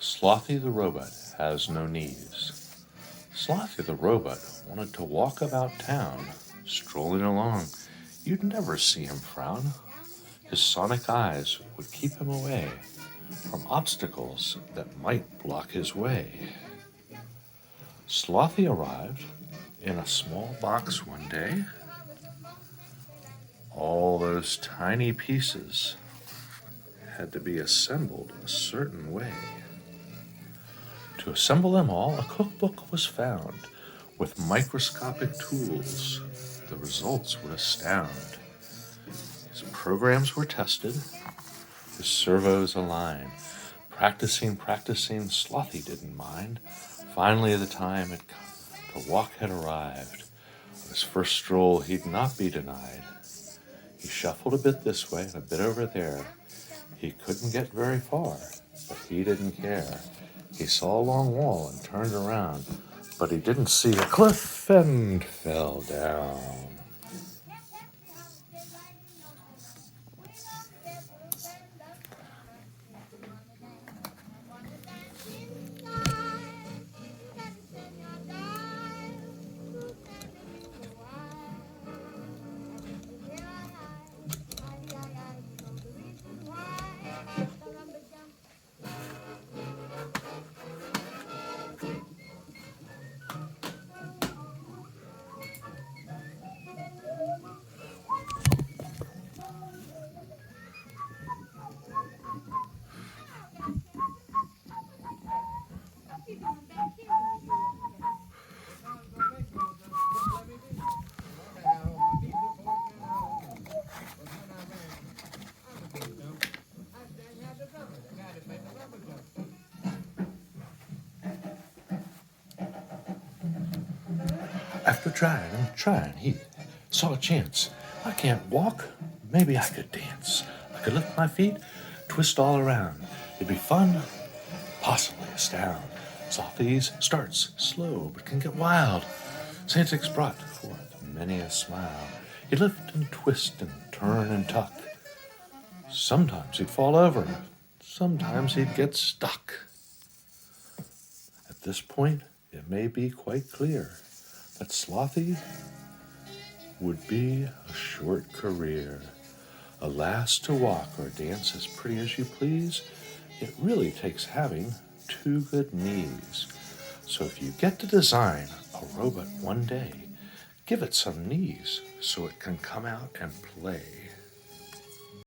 Slothie the robot has no knees. Slothie the robot wanted to walk about town, strolling along. You'd never see him frown. His sonic eyes would keep him away from obstacles that might block his way. Slothie arrived in a small box one day. All those tiny pieces had to be assembled a certain way. To assemble them all, a cookbook was found. With microscopic tools, the results would astound. His programs were tested, his servos aligned. Practicing, Slothie didn't mind. Finally, the time had come to walk had arrived. On his first stroll, he'd not be denied. He shuffled a bit this way and a bit over there. He couldn't get very far, but he didn't care. He saw a long wall and turned around, but he didn't see a cliff and fell down. After trying, he saw a chance. I can't walk, maybe I could dance. I could lift my feet, twist all around. It'd be fun, possibly astound. Slothie's starts slow, but can get wild. Santics brought forth many a smile. He'd lift and twist and turn and tuck. Sometimes he'd fall over, sometimes he'd get stuck. At this point, it may be quite clear that Slothie would be a short career. Alas, to walk or dance as pretty as you please, it really takes having two good knees. So if you get to design a robot one day, give it some knees so it can come out and play.